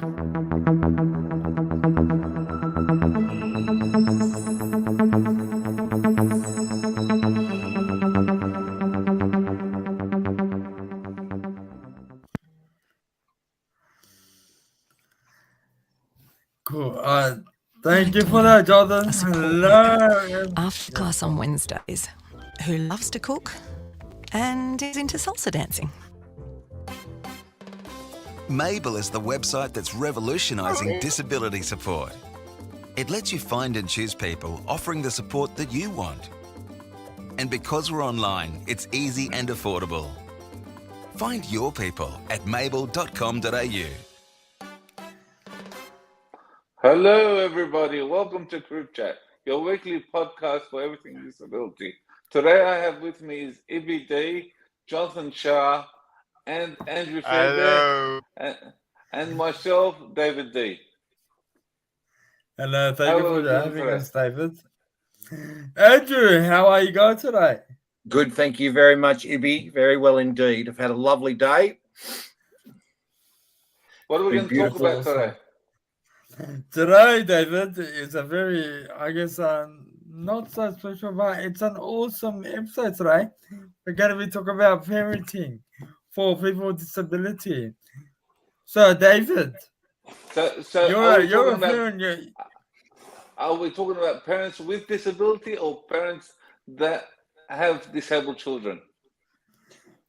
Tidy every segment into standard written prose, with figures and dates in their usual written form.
Cool. Thank you for that, Jordan. A support Hello. worker after class on Wednesdays who loves to cook and is into salsa dancing. Mabel is the website that's revolutionising disability support. It lets you find and choose people offering the support that you want. And because we're online, it's easy and affordable. Find your people at mabel.com.au. Hello, everybody. Welcome to CripChat, your weekly podcast for everything disability. Today, I have with me is Ibby, Jonathan Shar, and Andrew Fairbairn, and myself, David D. Hello. Thank How you are we for doing having today? us, David. Andrew, how are you going today? Good, thank you very much, Ibby. Very well indeed. I've had a lovely day. What are we Been going to talk about today? Today, David, is a very, I guess, not so special, but it's an awesome episode today. We're going to be talking about parenting for people with disability. So, David, So you're a parent. Are we talking about parents with disability or parents that have disabled children?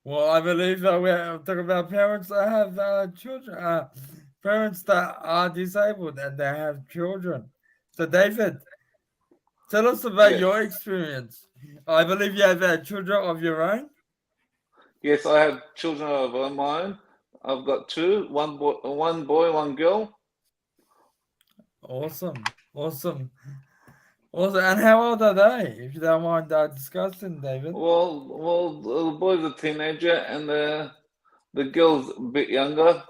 Well, I believe that we're talking about parents that have children, parents that are disabled and they have children. So, David, tell us about your experience. I believe you have children of your own. Yes, I have children of my own. I've got two, one boy, one girl. Awesome. And how old are they, if you don't mind discussing, David? Well, the boy's a teenager and the girl's a bit younger.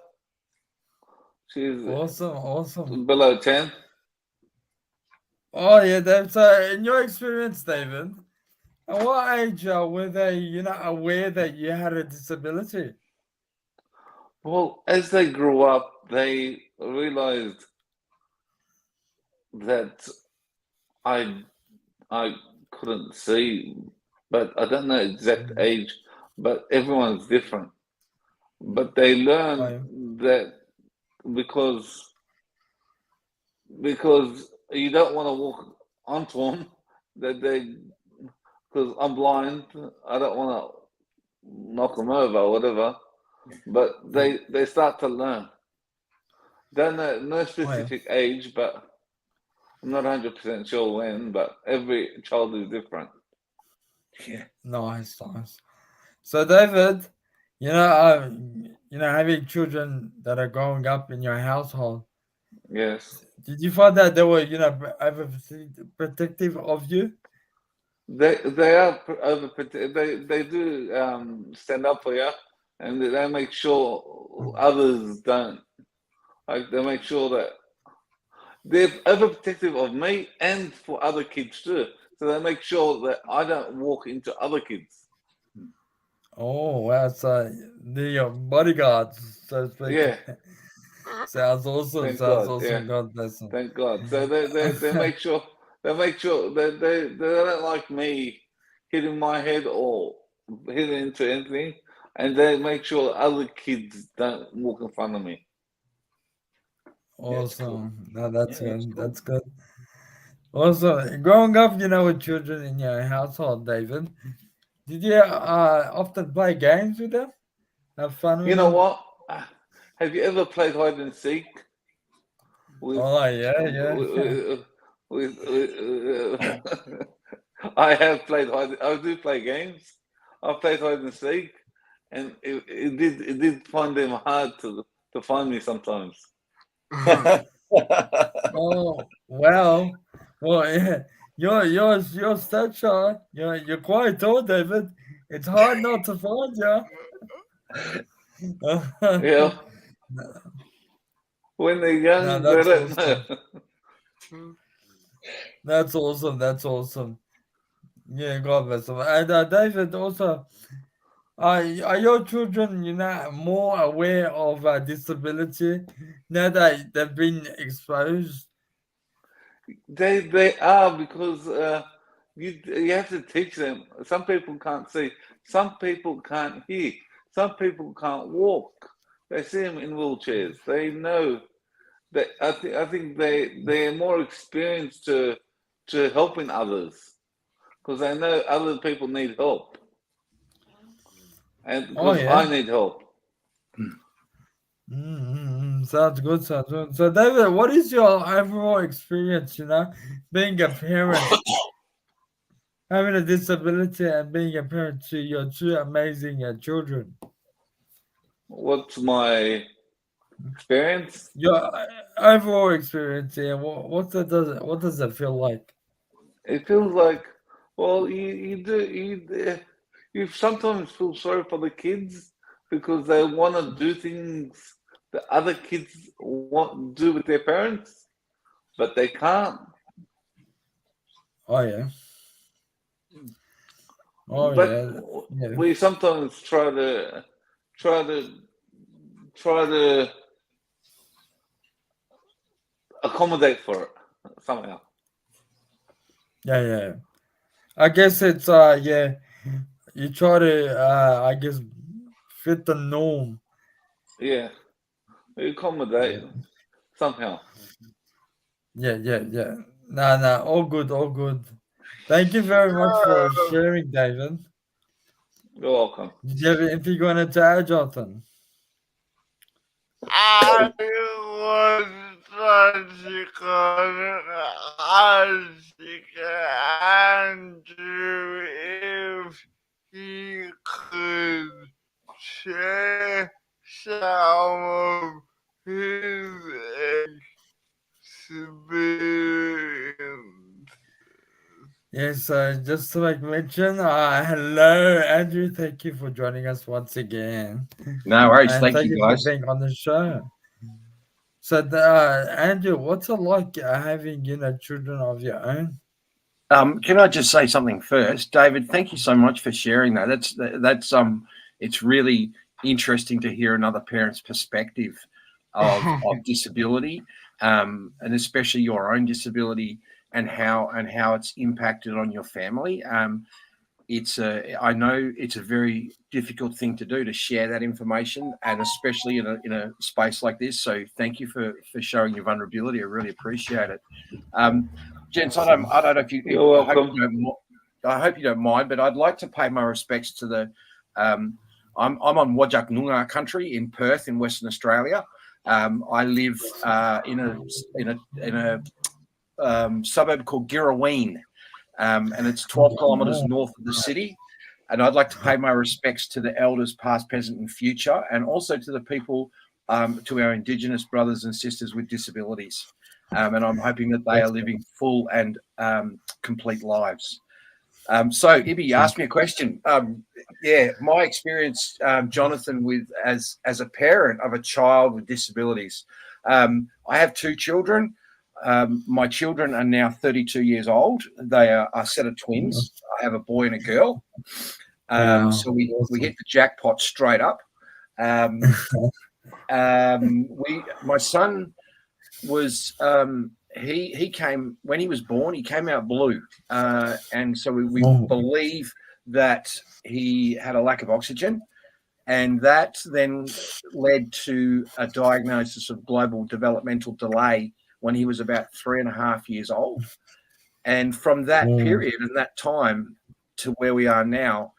She's awesome. below 10. Oh yeah, Dave. So in your experience, David, at what age were they, aware that you had a disability? Well, as they grew up, they realized that I couldn't see, but I don't know exact age, but everyone's different. But they learn that because you don't want to walk onto them, because I'm blind, I don't want to knock them over or whatever, but they start to learn. Don't know, no specific age, but I'm not 100% sure when, but every child is different. Yeah. Nice. So, David, having children that are growing up in your household. Yes. Did you find that they were, overprotective of you? They are overprotective. They do stand up for you, and they make sure others don't. Like they make sure that they're overprotective of me and for other kids too. So they make sure that I don't walk into other kids. Oh, wow. So the bodyguards, so to speak. Yeah. Sounds awesome. Thank God. Yeah. God bless them. Thank God. So they make sure they don't like me hitting my head or hitting into anything, and they make sure other kids don't walk in front of me. Awesome. No, that's good. Cool. That's good. Also, growing up, with children in your household, David, did you often play games with them? Have fun with them? You know what? Have you ever played hide and seek? Yeah. I have played I do play games. I've played hide and seek, and it did find them hard to find me sometimes. Oh well, yeah. Your stature. You're quite tall, David. It's hard not to find you. Yeah. When they're young, they don't know. That's awesome. Yeah, God bless them. And David, also, Are your children, more aware of disability now that they've been exposed? They are because you have to teach them. Some people can't see. Some people can't hear. Some people can't walk. They see them in wheelchairs. They know that. I think they're more experienced to helping others because they know other people need help, and Oh because yeah. I need help. Sounds good. Sounds good. So, David, what is your overall experience? Being a parent, having a disability, and being a parent to your two amazing children. What's my experience? Your overall experience here. What does it feel like? It feels like, well, you sometimes feel sorry for the kids because they want to do things that other kids want to do with their parents, but they can't. Oh yeah. Oh But yeah. Yeah. we sometimes try to try to accommodate for it somehow. Yeah. Yeah. I guess it's yeah. You try to I guess fit the norm. Yeah, we accommodate Yeah. somehow. Yeah. Yeah. Yeah. Nah. Nah. All good. All good. Thank you very much for sharing, David. You're welcome. Did you have anything you wanted to add, Jonathan? I was asking Andrew if he could share some of his experience. Yes, just to make mention, hello, Andrew. Thank you for joining us once again. No worries. And Thank thank you, you for guys. being on the show. So, Andrew, what's it like having, children of your own? Can I just say something first, David? Thank you so much for sharing that. That's it's really interesting to hear another parent's perspective of disability, and especially your own disability and how it's impacted on your family. I know it's a very difficult thing to do, to share that information, and especially in a space like this. So thank you for showing your vulnerability. I really appreciate it. Gents, I don't know if You're I hope welcome. you don't. I hope you don't mind, but I'd like to pay my respects to the. I'm on Wajak Noongar country in Perth, in Western Australia. I live in a suburb called Girraween, and it's 12 kilometres north of the city. And I'd like to pay my respects to the elders, past, present, and future, and also to the people, to our Indigenous brothers and sisters with disabilities. And I'm hoping that they are living full and complete lives. So, Ibby, you asked me a question. Yeah, my experience, Jonathan, with as a parent of a child with disabilities. I have two children. My children are now 32 years old. They are a set of twins. I have a boy and a girl. Wow. So we hit the jackpot straight up. My son was he came when he was born. He came out blue, and so we believe that he had a lack of oxygen, and that then led to a diagnosis of global developmental delay when he was about 3.5 years old. And from that period and that time to where we are now,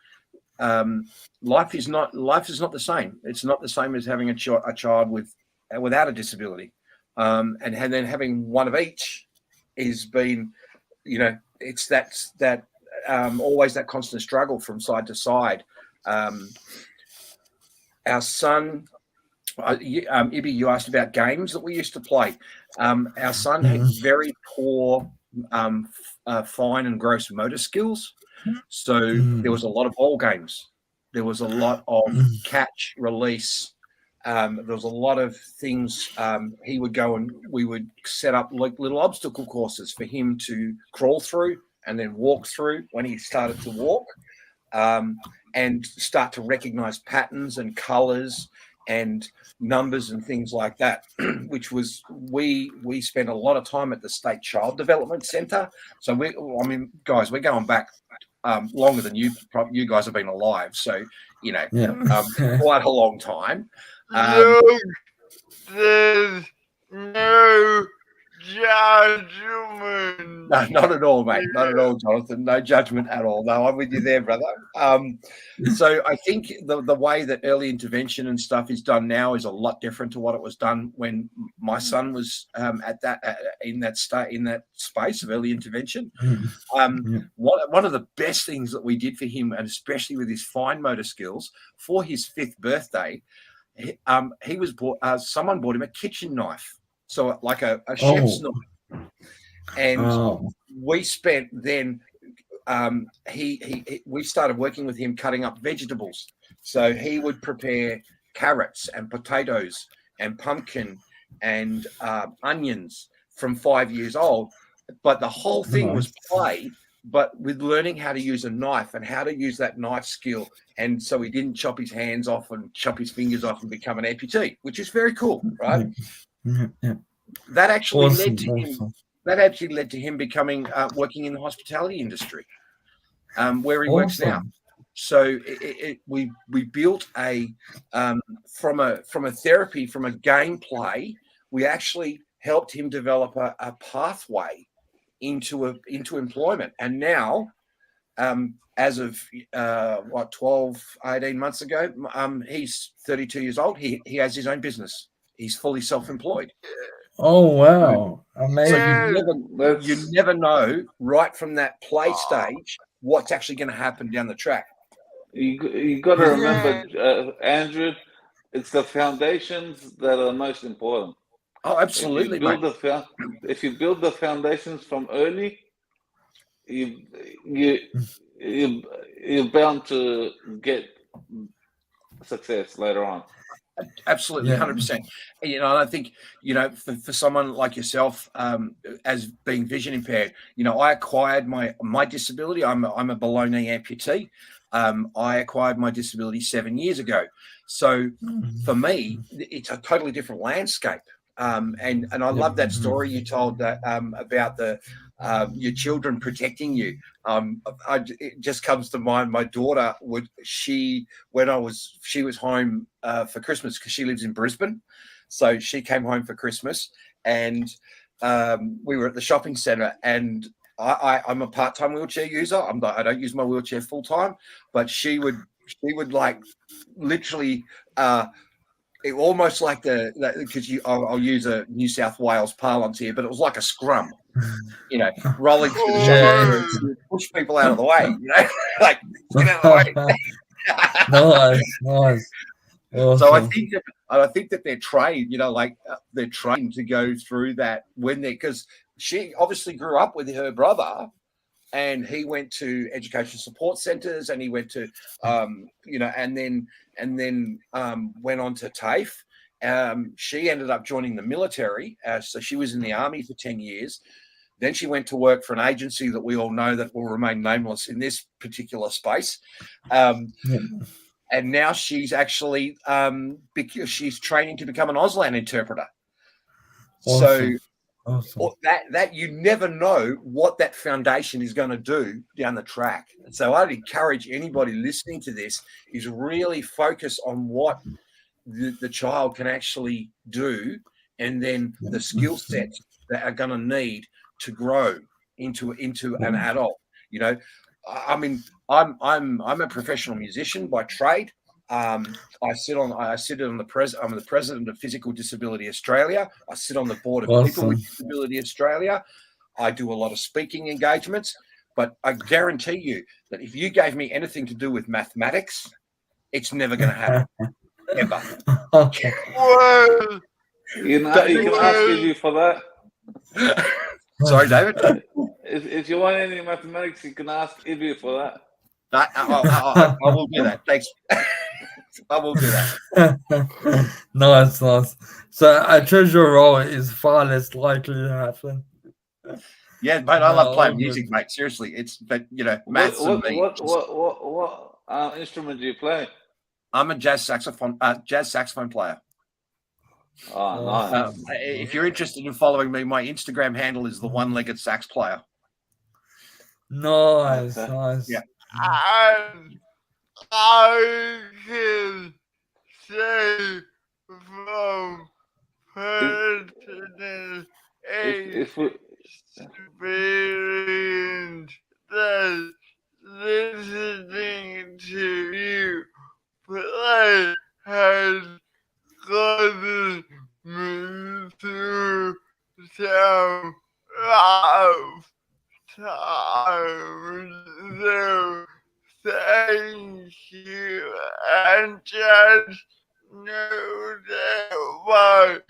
life is not the same. It's not the same as having a child without a disability, and then having one of each has been, it's that always that constant struggle from side to side. Our son, Ibby, you asked about games that we used to play. Our son had very poor fine and gross motor skills. So there was a lot of ball games. There was a lot of catch, release. There was a lot of things. He would go and we would set up like little obstacle courses for him to crawl through and then walk through when he started to walk. and start to recognize patterns and colors and numbers and things like that, which was we spent a lot of time at the State Child Development Centre. So guys, we're going back longer than you guys have been alive. So, quite a long time. Look, there's no judgment. No, not at all, mate. Not at all, Jonathan. No judgment at all. No, I'm with you there, brother. So I think the way that early intervention and stuff is done now is a lot different to what it was done when my son was in that space of early intervention. One of the best things that we did for him, and especially with his fine motor skills, for his 5th birthday, he was someone bought him a kitchen knife. So like a chef's knife. And we spent then, we started working with him cutting up vegetables. So he would prepare carrots and potatoes and pumpkin and onions from 5 years old. But the whole thing was play, but with learning how to use a knife and how to use that knife skill. And so he didn't chop his hands off and chop his fingers off and become an amputee, which is very cool, right? That actually led to him. That actually led to him becoming working in the hospitality industry, where he works now. So we built from a therapy, from a gameplay, we actually helped him develop a pathway into employment. And now, as of 12, 18 months ago, he's 32 years old. He has his own business. He's fully self-employed. Oh, wow. Amazing. So you never know right from that play stage what's actually going to happen down the track. You got to remember, Andrew, it's the foundations that are most important. Oh, absolutely, if you build the foundations from early, you're bound to get success later on. Absolutely, 100%. And I think, for someone like yourself, as being vision impaired, I acquired my disability. I'm a below knee amputee. I acquired my disability 7 years ago. So for me, it's a totally different landscape. And I love that story you told that about your children protecting you. It just comes to mind. My daughter she was home for Christmas because she lives in Brisbane, so she came home for Christmas, and we were at the shopping centre. And I'm a part-time wheelchair user. I don't use my wheelchair full time, but she would like literally. It almost like because I'll use a New South Wales parlance here, but it was like a scrum, rolling through the shopping, push people out of the way, like get out of the way. Nice. Awesome. So I think that they're trained, they're trained to go through that because she obviously grew up with her brother. And he went to education support centres, and he went to, and then went on to TAFE. She ended up joining the military, so she was in the army for 10 years. Then she went to work for an agency that we all know that will remain nameless in this particular space. And now she's actually because she's training to become an Auslan interpreter. Awesome. So. Awesome. That you never know what that foundation is going to do down the track. And so I'd encourage anybody listening to this is really focus on what the child can actually do, and then the skill sets that are going to need to grow into an adult. I mean, I'm a professional musician by trade. I'm the president of Physical Disability Australia. I sit on the board of People with Disability Australia. I do a lot of speaking engagements, but I guarantee you that if you gave me anything to do with mathematics, it's never going to happen. Ever. Okay. You can ask Ibby for that. Sorry, David. If you want any mathematics, you can ask Ibby for that. I will do that. Thanks. I will do that. Nice. So a treasure role is far less likely to happen. Yeah, mate, I love playing music, mate. Seriously, maths and me. What instrument do you play? I'm a jazz saxophone player. Oh, nice. If you're interested in following me, my Instagram handle is the one-legged sax player. Nice, Okay. nice. Yeah. And I can say from personal If we, experience that listening to you play has gotten me through some rough times. So thank you, and just know that by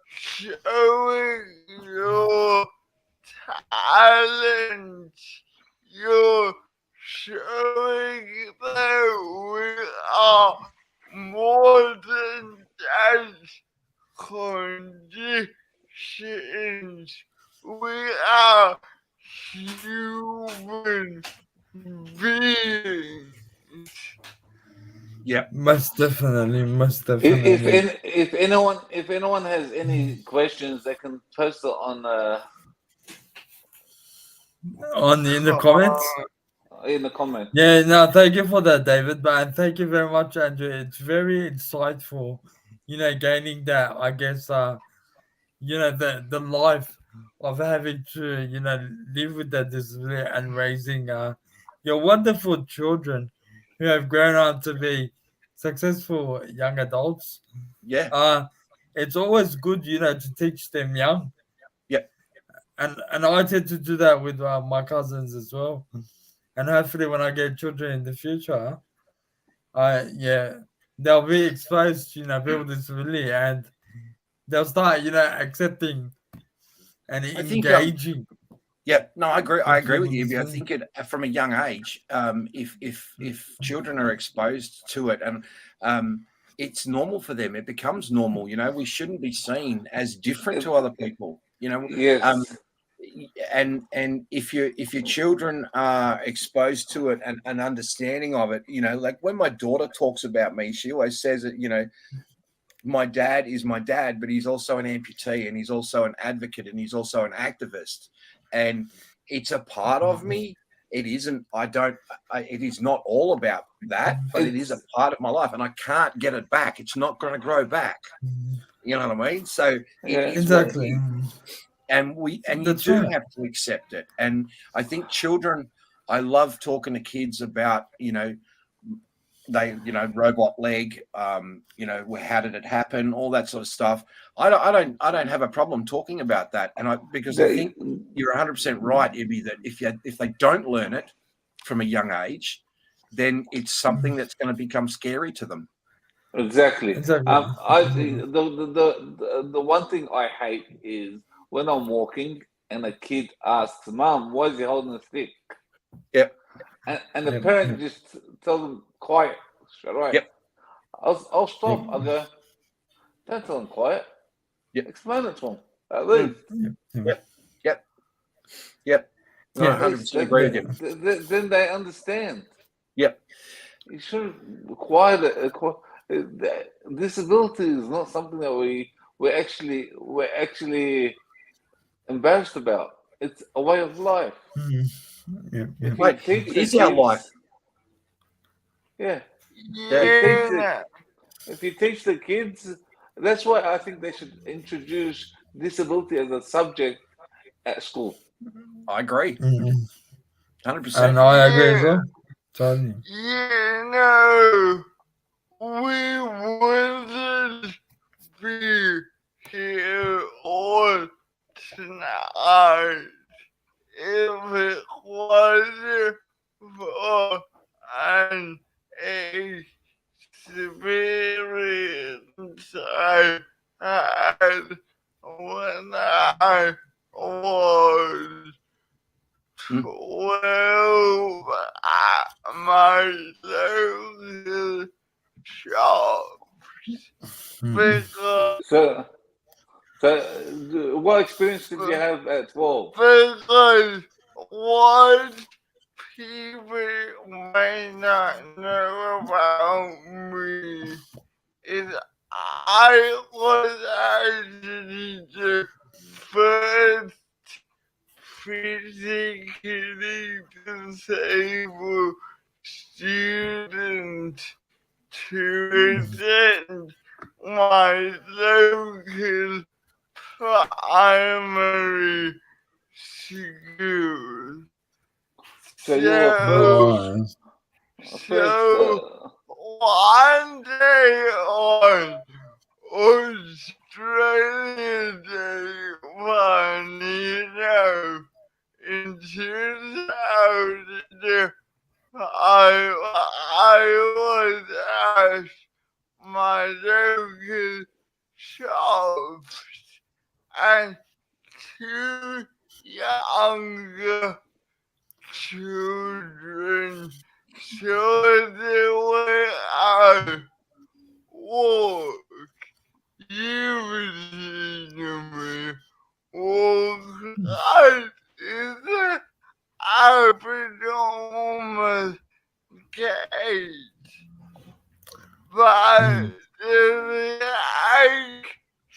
showing your talent, you're showing that we are more than just conditions. We are human beings. Yeah. Most definitely, most if definitely. if anyone has any questions, they can post it In the comments. in the comment. Yeah, no, thank you for that, David. But thank you very much, Andrew. It's very insightful, gaining that, I guess, the life of having to, live with that disability and raising your wonderful children who have grown up to be successful young adults. Yeah. It's always good, to teach them young. Yeah. And I tend to do that with my cousins as well. And hopefully, when I get children in the future, they'll be exposed to people with disability, and they'll start accepting and I think engaging. Yeah, no, I agree. I with agree with people you. with Ibby. I disability. think from a young age, if children are exposed to it, and it's normal for them, it becomes normal. We shouldn't be seen as different to other people. Yes. And if your children are exposed to it and an understanding of it, like when my daughter talks about me, she always says that my dad is my dad, but he's also an amputee, and he's also an advocate, and he's also an activist. And it's a part of me. It isn't, it is not all about that, but it is a part of my life, and I can't get it back. It's not going to grow back. You know what I mean? So it is what it Exactly. is. And you That's do right. have to accept it. And I think children, I love talking to kids about, robot leg, how did it happen, all that sort of stuff. I don't have a problem talking about that, because I think you're 100% right, Ibby, that if they don't learn it from a young age, then it's something that's going to become scary to them. Exactly. Exactly. The one thing I hate is when I'm walking and a kid asks, "Mom, why is he holding a stick?" Yep. And the Yep, parent yep. just tells them, "Quiet, shut up." Yep. I'll stop. I'll go, "Don't tell him quiet. Yep. Explain it to him at least." Yep. No, Yeah. 100% agree with you. Then they understand. Yep. You shouldn't require that. Disability is not something that we're actually embarrassed about. It's a way of life. Yep, If yep. you teach It the is our kids, life. yeah. Yeah. If you teach the kids, that's why I think they should introduce disability as a subject at school. I agree. 100%. And I agree as well. Totally. We wouldn't be here on tonight if it wasn't for an experience I had when I was 12 at my local shop. Because So, what experience did you have at 12? because one people may not know about me is I was actually the first physically disabled student to attend my local primary school. So you were first. So one day on Australia Day, in 2000, I was at my local shop and two younger children saw the way I walk. You me walk out is the abnormal gait. But the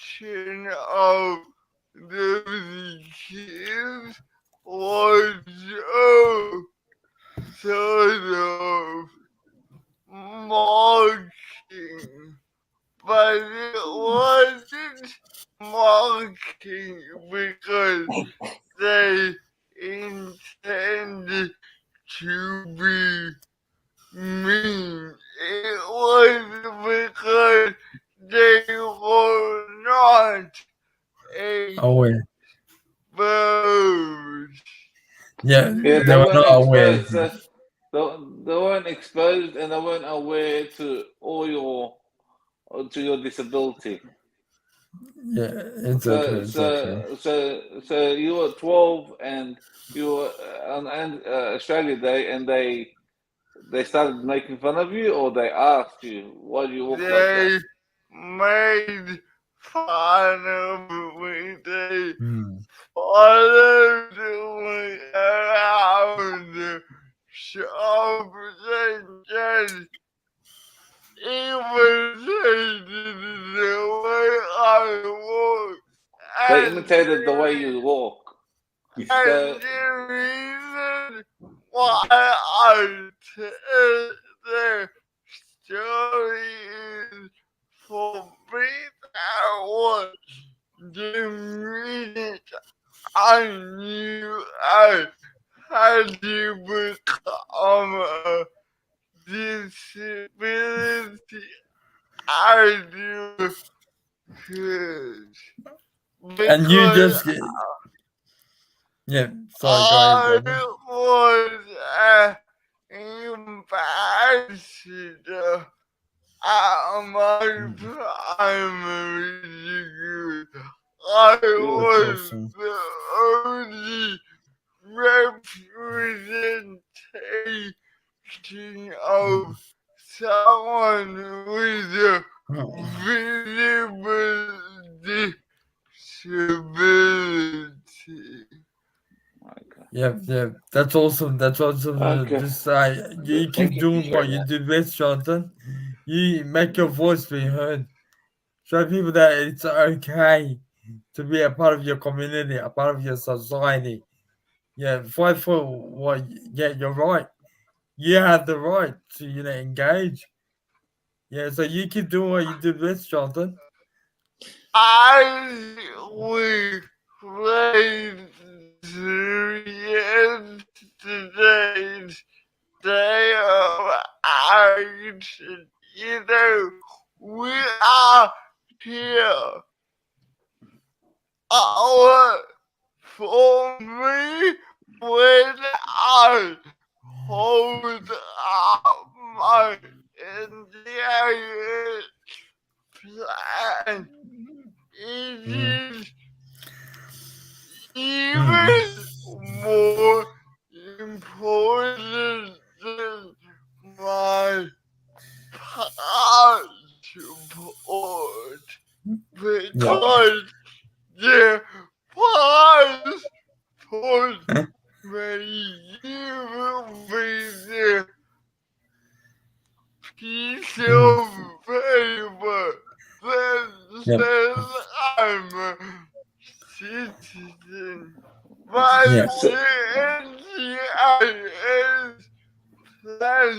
reaction of the kids was sort of mocking, but it wasn't mocking because they intended to be mean. It was because they were not Aware. exposed. Yeah, Yeah, they were not aware. exposed. They weren't exposed, and they weren't aware to your disability. Yeah, exactly, exactly. So you were 12, and you were on Australia Day, and they started making fun of you, or they asked you why do you walk like that? They made fun of me. They followed me around the shop and just imitated the way I walk. They And imitated the way you walk. and So the reason why I tell the story is for me that was the minute I knew I had to become a disability advocate. And you Because just yeah. Sorry, go ahead, brother. I was an ambassador at my primary school. I was Awesome. the only representation of someone with a visible disability. Yeah. That's awesome. That's awesome. Okay. Just you Thank keep you for doing what sharing you that. do best, Jonathan. You make your voice be heard. Show people that it's okay to be a part of your community, a part of your society. Yeah, fight for what. Yeah, you're right. You have the right to engage. Yeah, so you keep doing what you do best, Jonathan. We played yesterday's day of action. We are here. For me, when I hold up my entire plan, it is even more important than my passport because the passport may give Yep. then I'm a citizen. My Yeah. NCIS plan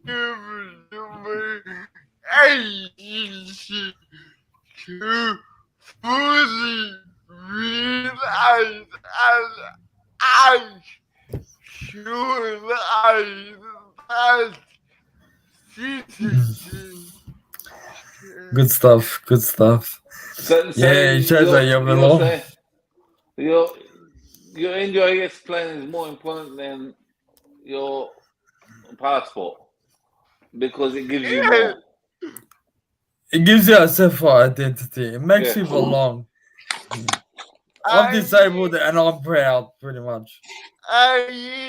given to me agency to fully realize and actualize that citizen. Good stuff. Good stuff. So Yeah, it shows that you you're belong. saying your NDIS plan is more important than your passport because it gives you more. It gives you a self identity. It makes Yeah. you belong. I'm I disabled and I'm proud, pretty much.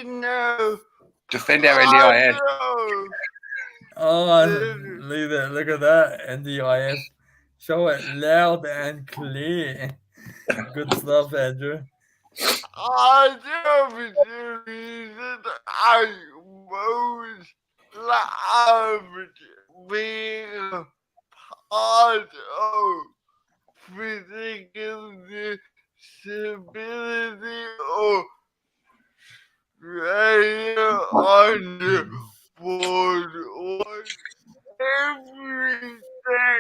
know. Defend our I NDIS. know. Oh, look at that. NDIS. Show it loud and clear. Good stuff, Andrew. I know the reason I most loved being part of physical disability or on the board was every day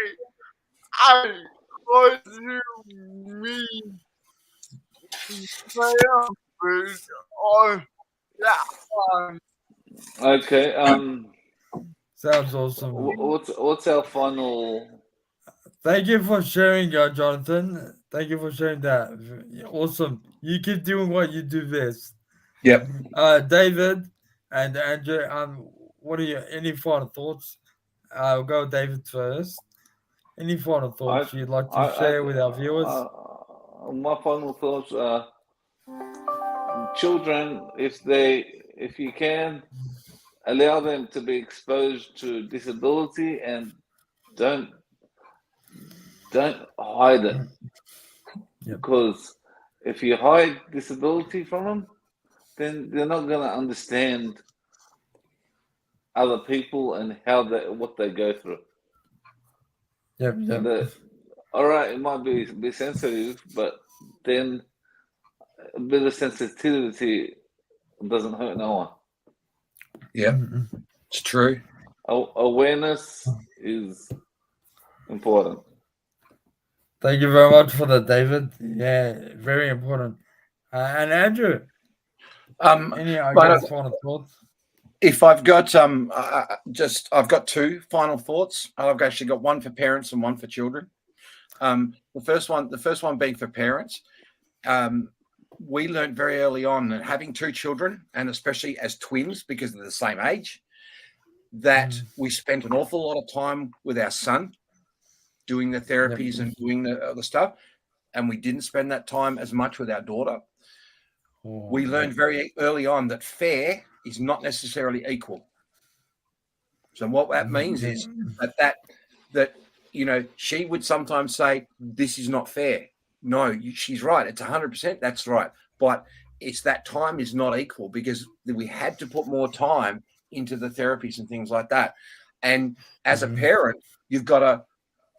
I was me triumphant on that one. Okay. Sounds awesome. What's our final? Thank you for sharing, Jonathan. Thank you for sharing that. Awesome. You keep doing what you do best. Yep. David and Andrew, what are your any final thoughts? I'll go David first. Any final thoughts you'd like to share with our viewers? My final thoughts are: children, if you can, allow them to be exposed to disability and don't hide it. Yep. Because if you hide disability from them, then they're not going to understand other people and what they go through. Yep. All right, it might be sensitive, but then a bit of sensitivity doesn't hurt no one. Yeah, it's true. Awareness is important. Thank you very much for that, David. Yeah, very important. And Andrew, any final thoughts? If I've got I've got two final thoughts. I've actually got one for parents and one for children. The first one being for parents. We learned very early on that having two children, and especially as twins because they're the same age, that we spent an awful lot of time with our son doing the therapies and doing the stuff, and we didn't spend that time as much with our daughter. We learned very early on that fair is not necessarily equal. So what that means is that she would sometimes say, "This is not fair." No, she's right. It's 100%. That's right. But it's that time is not equal because we had to put more time into the therapies and things like that. And as a parent, you've got to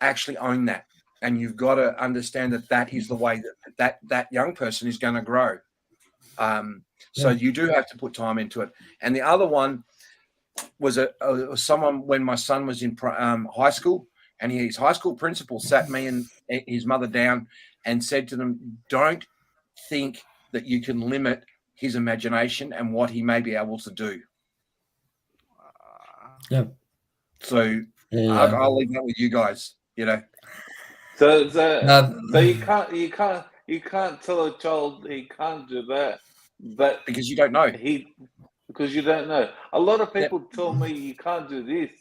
actually own that. And you've got to understand that is the way that young person is going to grow. So you do have to put time into it. And the other one was someone when my son was in high school, and his high school principal sat me and his mother down and said to them, "Don't think that you can limit his imagination and what he may be able to do." Yep. So I'll leave that with you guys. So you can't tell a child he can't do that, but because you don't know. Because you don't know. A lot of people tell me you can't do this.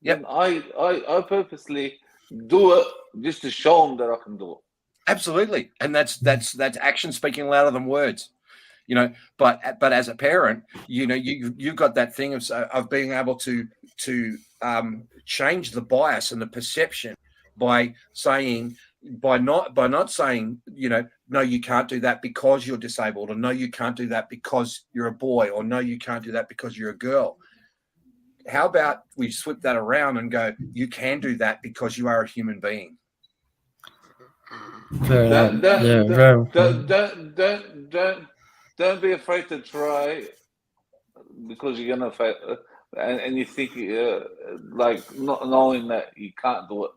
Yep. I purposely do it just to show them that I can do it. Absolutely, and that's action speaking louder than words, But as a parent, you've got that thing of being able to change the bias and the perception by not saying no, you can't do that because you're disabled, or no, you can't do that because you're a boy, or no, you can't do that because you're a girl. How about we flip that around and go, you can do that because you are a human being. Fair enough. Yeah, very. Don't be afraid to try because you're gonna fail, and you think like not knowing that you can't do it.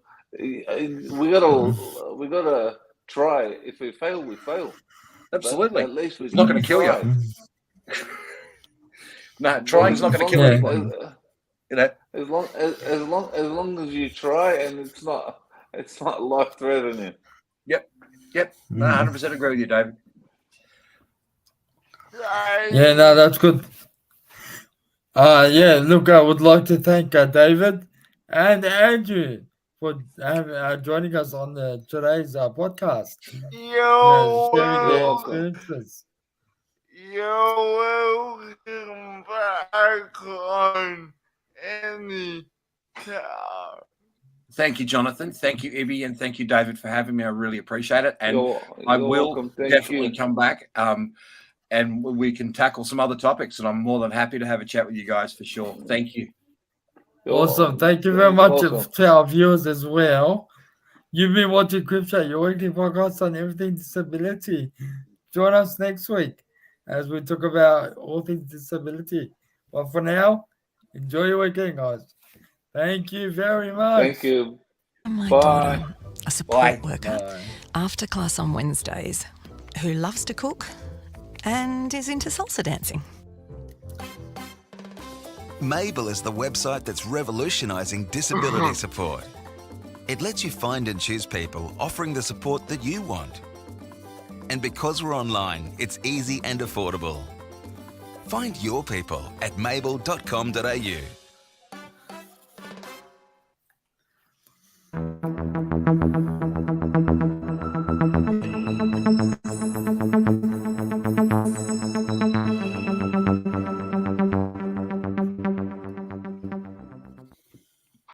We gotta try. If we fail, we fail. Absolutely. But at least we It's not going to kill you. tried. No, trying's not going to kill Yeah. anybody. You know. As long as you try and it's not life threatening. Yep. No, 100% agree with you, David. Yeah, no, that's good. Yeah, look, I would like to thank David and Andrew for joining us on today's podcast. Sharing their experiences. You're welcome back on any time. Thank you, Jonathan. Thank you, Ibby, and thank you, David, for having me. I really appreciate it. And I will definitely come back and we can tackle some other topics. And I'm more than happy to have a chat with you guys for sure. Thank you. Awesome. Thank you very much to our viewers as well. You've been watching CripChat, your weekly podcast on everything disability. Join us next week as we talk about all things disability. But for now, enjoy your weekend, guys. Thank you very much. Thank you. Oh my Bye. God, a support worker after class on Wednesdays who loves to cook and is into salsa dancing. Mabel is the website that's revolutionising disability support. It lets you find and choose people offering the support that you want. And because we're online, it's easy and affordable. Find your people at mabel.com.au.